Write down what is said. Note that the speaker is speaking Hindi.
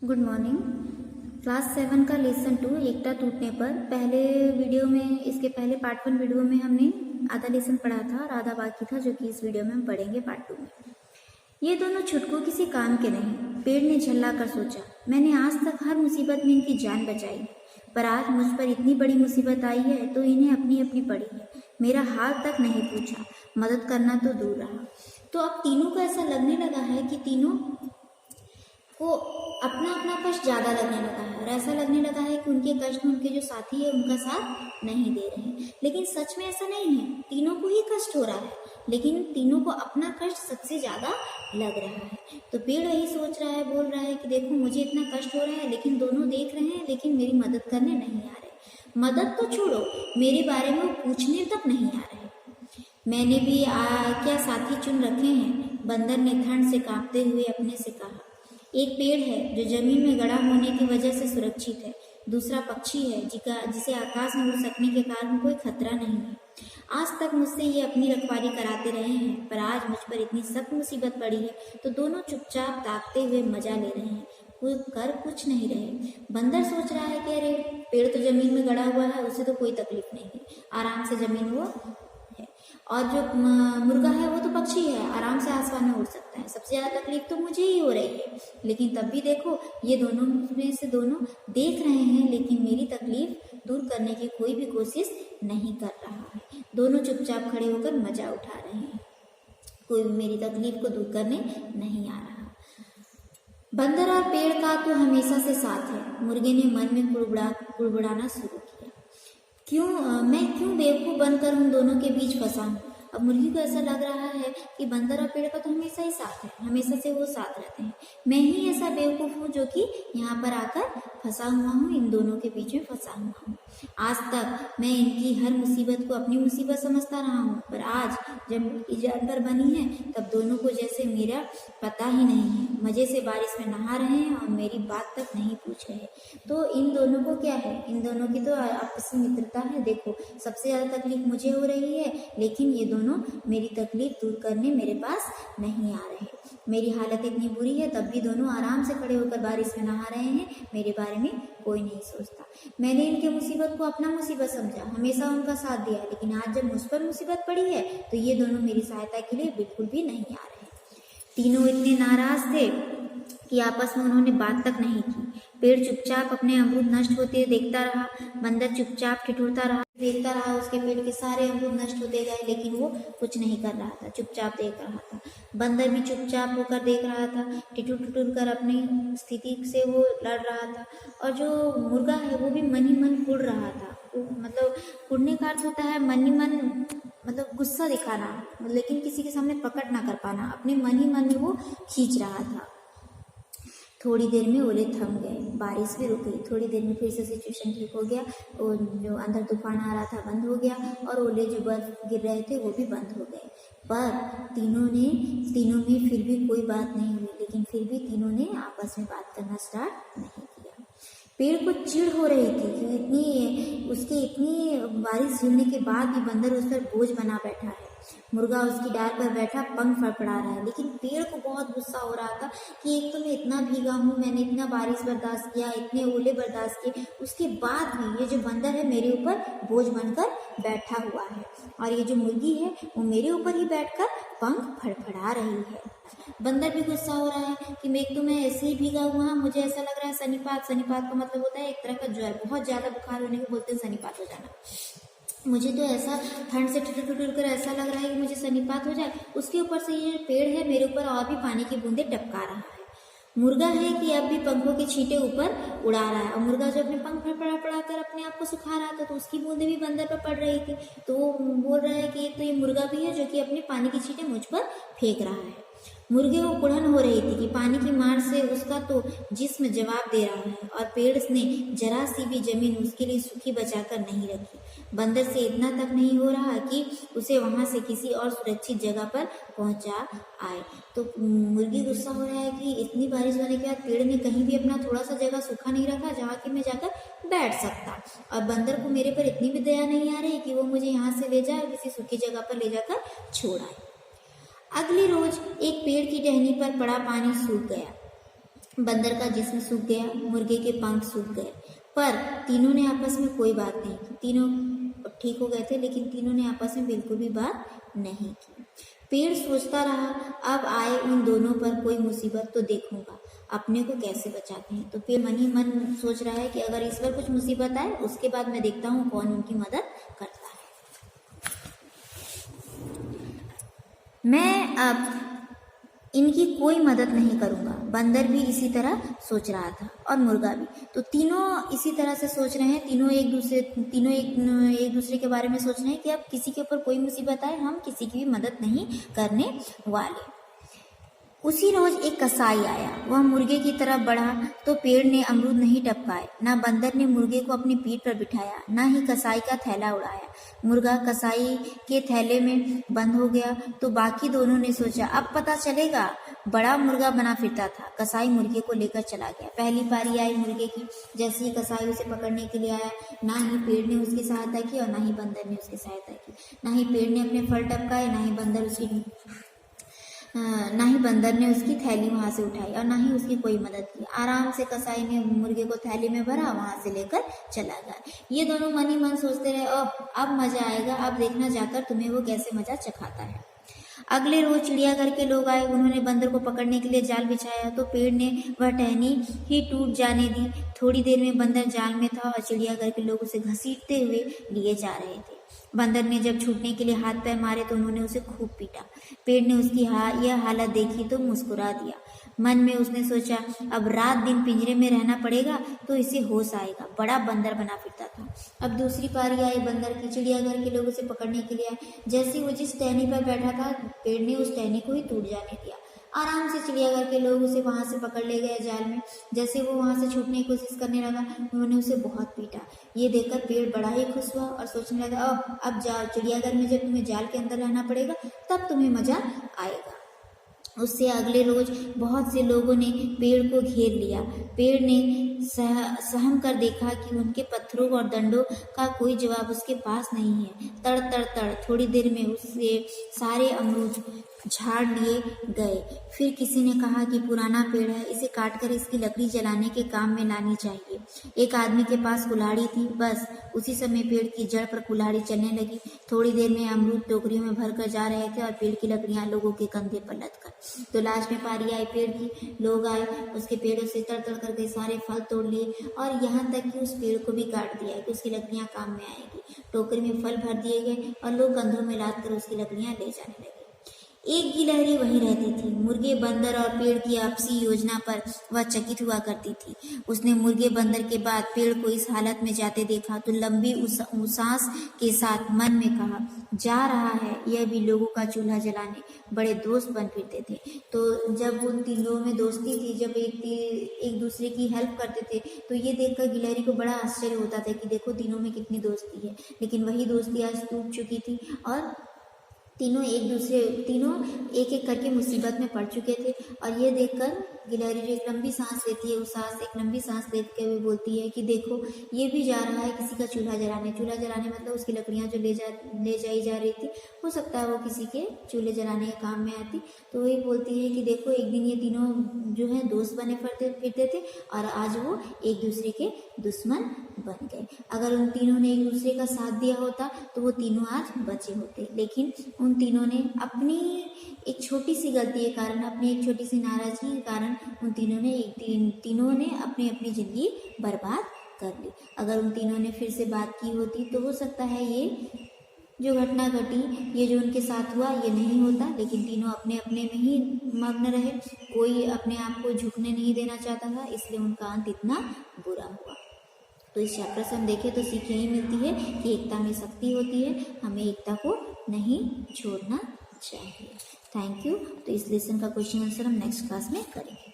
Good morning. क्लास 7 का लेसन 2 एकता टूटने पर पहले वीडियो में, इसके पहले पार्ट 1 वीडियो में हमने आधा लेसन पढ़ा था और आधा बाकी था, जो कि इस वीडियो में हम पढ़ेंगे पार्ट 2 में। ये दोनों छुटकू किसी काम के नहीं। पेड़ ने झल्ला कर सोचा, मैंने आज तक हर मुसीबत में इनकी जान बचाई, पर आज मुझ पर इतनी बड़ी मुसीबत आई है तो इन्हें अपनी अपनी पड़ी है। मेरा हाल तक नहीं पूछा, मदद करना तो दूर रहा। तो अब तीनों को ऐसा लगने लगा है कि तीनों को अपना अपना कष्ट ज़्यादा लगने लगा है और ऐसा लगने लगा है कि उनके कष्ट में उनके जो साथी है उनका साथ नहीं दे रहे हैं। लेकिन सच में ऐसा नहीं है, तीनों को ही कष्ट हो रहा है, लेकिन तीनों को अपना कष्ट सबसे ज़्यादा लग रहा है। तो पेड़ वही सोच रहा है, बोल रहा है कि देखो मुझे इतना कष्ट हो रहा है, लेकिन दोनों देख रहे हैं, लेकिन मेरी मदद करने नहीं आ रहे। मदद तो छोड़ो, मेरे बारे में पूछने तक नहीं आ रहे। मैंने भी क्या साथी चुन रखे हैं, बंदर ने ठंड से कांपते हुए अपने से कहा। एक पेड़ है जो जमीन में गड़ा होने की वजह से सुरक्षित है, दूसरा पक्षी है जिसे आकाश में उड़ सकने के कारण कोई खतरा नहीं है। आज तक मुझसे ये अपनी रखवाली कराते रहे हैं, पर आज मुझ पर इतनी सख्त मुसीबत पड़ी है तो दोनों चुपचाप ताकते हुए मजा ले रहे हैं, कोई कर कुछ नहीं रहे। बंदर सोच रहा है कि अरे पेड़ तो जमीन में गड़ा हुआ है, उसे तो कोई तकलीफ नहीं है, आराम से जमीन वो है। और जो मुर्गा है वो तो पक्षी है, आराम से आसमान में उड़ सकता है। सबसे ज़्यादा तकलीफ तो मुझे ही हो रही है, लेकिन तब भी देखो ये दोनों में से दोनों देख रहे हैं, लेकिन मेरी तकलीफ दूर करने की कोई भी कोशिश नहीं कर रहा है। दोनों चुपचाप खड़े होकर मजा उठा रहे हैं, कोई भी मेरी तकलीफ को दूर करने नहीं आ रहा। बंदर और पेड़ का तो हमेशा से साथ है। मुर्गे ने मन में कुड़बुड़ाना शुरू किया, मैं क्यों बेवकूफ़ बनकर उन दोनों के बीच फंसा हूँ। अब मुर्गी को ऐसा लग रहा है कि बंदर और पेड़ का तो हमेशा ही साथ है, हमेशा से वो साथ रहते हैं। मैं ही ऐसा बेवकूफ़ हूँ जो कि यहाँ पर आकर फंसा हुआ हूँ, इन दोनों के बीच में फंसा हुआ हूँ। आज तक मैं इनकी हर मुसीबत को अपनी मुसीबत समझता रहा हूँ, पर आज जब जानवर बनी है तब दोनों को जैसे मेरा पता ही नहीं है। मज़े से बारिश में नहा रहे हैं और मेरी बात तक नहीं पूछ रहे। तो इन दोनों को क्या है, इन दोनों की तो आपसी मित्रता है। देखो सबसे ज़्यादा तकलीफ मुझे हो रही है, लेकिन ये दोनों मेरी तकलीफ दूर करने मेरे पास नहीं आ रहे। मेरी हालत इतनी बुरी है, तब भी दोनों आराम से खड़े होकर बारिश में नहा रहे हैं, मेरे बारे में कोई नहीं सोचता। मैंने इनके मुसीबत को अपना मुसीबत समझा, हमेशा उनका साथ दिया, लेकिन आज जब मुझ पर मुसीबत पड़ी है तो ये दोनों मेरी सहायता के लिए बिल्कुल भी नहीं आ रहे। तीनों इतने नाराज थे कि आपस में उन्होंने बात तक नहीं की। पेड़ चुपचाप अपने अमरूद नष्ट होते देखता रहा, बंदर चुपचाप ठिठुरता रहा, देखता रहा उसके पेड़ के सारे अमरूद नष्ट होते गए, लेकिन वो कुछ नहीं कर रहा था, चुपचाप देख रहा था। बंदर भी चुपचाप होकर देख रहा था, ठिठुर ठिठुर कर अपनी स्थिति से वो लड़ रहा था। और जो मुर्गा है वो भी मन ही मन कुड़ रहा था। मतलब कुड़ने का अर्थ होता है मन ही मन, मतलब गुस्सा दिखाना, लेकिन किसी के सामने प्रकट ना कर पाना, अपने मन ही मन में वो खींच रहा था। थोड़ी देर में ओले थम गए, बारिश भी रुक गई। थोड़ी देर में फिर से सिचुएशन ठीक हो गया, और जो अंदर तूफान आ रहा था बंद हो गया, और ओले जो बर्फ गिर रहे थे वो भी बंद हो गए। पर तीनों में फिर भी कोई बात नहीं हुई, लेकिन फिर भी तीनों ने आपस में बात करना स्टार्ट नहीं किया। पेड़ को चिढ़ हो रही थी कि इतनी बारिश झेलने के बाद भी बंदर उस पर बोझ बना बैठा है। मुर्गा उसकी डाल पर बैठा पंख फड़फड़ा रहा है, लेकिन पेड़ को बहुत गुस्सा हो रहा था कि एक तो मैं इतना भीगा हूँ, मैंने इतना बारिश बर्दाश्त किया, इतने ओले बर्दाश्त किए, उसके बाद भी ये जो बंदर है मेरे ऊपर बोझ बनकर बैठा हुआ है, और ये जो मुर्गी है वो मेरे ऊपर ही बैठकर पंख फड़फड़ा रही है। बंदर भी गुस्सा हो रहा है कि एक तो मैं ऐसे ही भीगा हुआ हूँ, मुझे ऐसा लग रहा है सनीपात का मतलब होता है एक तरह का ज्वर, बहुत ज़्यादा बुखार होने को बोलते हैं सनीपात हो जाना। मुझे तो ऐसा ठंड से ठिठुर कर ऐसा लग रहा है कि मुझे सनीपात हो जाए। उसके ऊपर से ये पेड़ है मेरे ऊपर और भी पानी की बूंदें टपका रहा है। मुर्गा है कि अब भी पंखों के छींटे ऊपर उड़ा रहा है, और मुर्गा जो अपने पंख फड़फड़ा कर अपने आप को सुखा रहा था, तो उसकी बूंदें भी बंदर पर पड़ रही थी। तो वो बोल रहा है कि तो ये मुर्गा भी है जो कि अपने पानी की छींटे मुझ पर फेंक रहा है। मुर्गे को कुड़न हो रही थी कि पानी की मार से उसका तो जिस्म जवाब दे रहा है, और पेड़ ने जरा सी भी जमीन उसके लिए सूखी बचाकर नहीं रखी। बंदर से इतना तक नहीं हो रहा कि उसे वहां से किसी और सुरक्षित जगह पर पहुंचा आए। तो मुर्गी गुस्सा हो रहा है कि इतनी बारिश होने के बाद पेड़ ने कहीं भी अपना थोड़ा सा जगह सूखा नहीं रखा जहाँ कि मैं जाकर बैठ सकता, और बंदर को मेरे पर इतनी भी दया नहीं आ रही कि वो मुझे यहाँ से ले जाए और किसी सूखी जगह पर ले जाकर छोड़ आए। अगली रोज एक पेड़ की टहनी पर पड़ा पानी सूख गया। बंदर का जिस्म सूख गया, मुर्गे के पंख सूख गए, पर तीनों ने आपस में कोई बात नहीं की। तीनों ठीक हो गए थे, लेकिन तीनों ने आपस में बिल्कुल भी बात नहीं की। पेड़ सोचता रहा, अब आए उन दोनों पर कोई मुसीबत तो देखूंगा, अपने को कैसे बचाते हैं। तो पेड़ मन ही मन सोच रहा है कि अगर इस पर कुछ मुसीबत आए, उसके बाद मैं देखता हूँ कौन उनकी मदद करता है। मैं अब इनकी कोई मदद नहीं करूंगा। बंदर भी इसी तरह सोच रहा था और मुर्गा भी। तो तीनों इसी तरह से सोच रहे हैं, तीनों एक दूसरे के बारे में सोच रहे हैं कि अब किसी के ऊपर कोई मुसीबत आए, हम किसी की भी मदद नहीं करने वाले। उसी रोज एक कसाई आया, वह मुर्गे की तरफ बढ़ा तो पेड़ ने अमरूद नहीं टपकाए, ना बंदर ने मुर्गे को अपनी पीठ पर बिठाया, ना ही कसाई का थैला उड़ाया। मुर्गा कसाई के थैले में बंद हो गया तो बाकी दोनों ने सोचा अब पता चलेगा। बड़ा मुर्गा बना फिरता था। कसाई मुर्गे को लेकर चला गया। पहली पारी आई मुर्गे की। जैसे ही कसाई उसे पकड़ने के लिए आया, ना ही पेड़ ने उसकी सहायता की और ना ही बंदर ने उसकी सहायता की। ना ही पेड़ ने अपने फल टपकाए, ना ही बंदर ने उसकी थैली वहां से उठाई और ना ही उसकी कोई मदद की। आराम से कसाई ने मुर्गे को थैली में भरा, वहां से लेकर चला गया। ये दोनों मन ही मन सोचते रहे, अब मजा आएगा, अब देखना जाकर तुम्हें वो कैसे मजा चखाता है। अगले रोज चिड़ियाघर के लोग आए। उन्होंने बंदर को पकड़ने के लिए जाल बिछाया तो पेड़ ने वह टहनी ही टूट जाने दी। थोड़ी देर में बंदर जाल में था और चिड़ियाघर के लोग उसे घसीटते हुए लिए जा रहे थे। बंदर ने जब छूटने के लिए हाथ पैर मारे तो उन्होंने उसे खूब पीटा। पेड़ ने उसकी यह हालत देखी तो मुस्कुरा दिया। मन में उसने सोचा अब रात दिन पिंजरे में रहना पड़ेगा तो इसे होश आएगा। बड़ा बंदर बना फिरता था। अब दूसरी पारी आई बंदर की। चिड़ियाघर के लोग उसे पकड़ने के लिए आए। जैसे वो जिस टहनी पर बैठा था, पेड़ ने उस टहनी को ही टूट जाने दिया। आराम से चिड़ियाघर के लोग उसे वहां से पकड़ ले गए जाल में। जैसे वो वहां से छूटने की कोशिश करने लगा, उन्होंने उसे बहुत पीटा। ये देखकर पेड़ बड़ा ही खुश हुआ और सोचने लगा अब जाओ, चिड़ियाघर में जब तुम्हें जाल के अंदर रहना पड़ेगा तब तुम्हें मजा आएगा। उससे अगले रोज बहुत से लोगों ने पेड़ को घेर लिया। पेड़ ने सहम कर देखा कि उनके पत्थरों और डंडों का कोई जवाब उसके पास नहीं है। तड़ तड़ तड़ थोड़ी देर में उससे सारे अमरूद झाड़ लिए गए। फिर किसी ने कहा कि पुराना पेड़ है, इसे काटकर इसकी लकड़ी जलाने के काम में लानी चाहिए। एक आदमी के पास कुल्हाड़ी थी। बस उसी समय पेड़ की जड़ पर कुल्हाड़ी चलने लगी। थोड़ी देर में अमरूद टोकरियों में भरकर जा रहे थे और पेड़ की लकड़ियां लोगों के कंधे पर लदकर। तो लास्ट में पारी आई पेड़ की। लोग आए, उसके पेड़ों से तड़ तड़ करके सारे फल तोड़ लिए और यहाँ तक कि उस पेड़ को भी काट दिया कि उसकी लकड़ियां काम में आएगी। टोकरी में फल भर दिए गए और लोग कंधों में लाद कर उसकी लकड़ियां ले जाने लगे। एक गिलहरी वहीं रहती थी। मुर्गे, बंदर और पेड़ की आपसी योजना पर वह चकित हुआ करती थी। उसने मुर्गे बंदर के बाद पेड़ को इस हालत में जाते देखा तो लंबी सांस के साथ मन में कहा, जा रहा है यह भी लोगों का चूल्हा जलाने। बड़े दोस्त बन फिरते थे। तो जब उन तीनों में दोस्ती थी, जब एक दूसरे की हेल्प करते थे, तो ये देखकर गिलहरी को बड़ा आश्चर्य होता था कि देखो तीनों में कितनी दोस्ती है। लेकिन वही दोस्ती आज टूट चुकी थी और तीनों एक एक करके मुसीबत में पड़ चुके थे। और ये देखकर गिलहरी जो एक लंबी सांस लेती है, एक लंबी सांस लेते हुए बोलती है कि देखो ये भी जा रहा है किसी का चूल्हा जलाने मतलब उसकी लकड़ियां जो ले जाई जा रही थी, हो सकता है वो किसी के चूल्हे जलाने के काम में आती। तो वही बोलती है कि देखो एक दिन ये तीनों जो है दोस्त बने फिरते थे और आज वो एक दूसरे के दुश्मन बन गए। अगर उन तीनों ने एक दूसरे का साथ दिया होता तो वो तीनों आज बचे होते। लेकिन उन तीनों ने अपनी एक छोटी सी गलती के कारण, अपनी एक छोटी सी नाराजगी के कारण उन तीनों ने अपनी जिंदगी बर्बाद कर ली। अगर उन तीनों ने फिर से बात की होती तो हो सकता है ये जो घटना घटी, ये जो उनके साथ हुआ, ये नहीं होता। लेकिन तीनों अपने अपने में ही मग्न रहे। कोई अपने आप को झुकने नहीं देना चाहता था, इसलिए उनका अंत इतना बुरा हुआ। तो इस चैप्टर से हम देखें तो सीख यही मिलती है कि एकता में शक्ति होती है, हमें एकता को नहीं छोड़ना चाहिए। Thank you. तो इस लेसन का क्वेश्चन आंसर हम नेक्स्ट क्लास में करेंगे।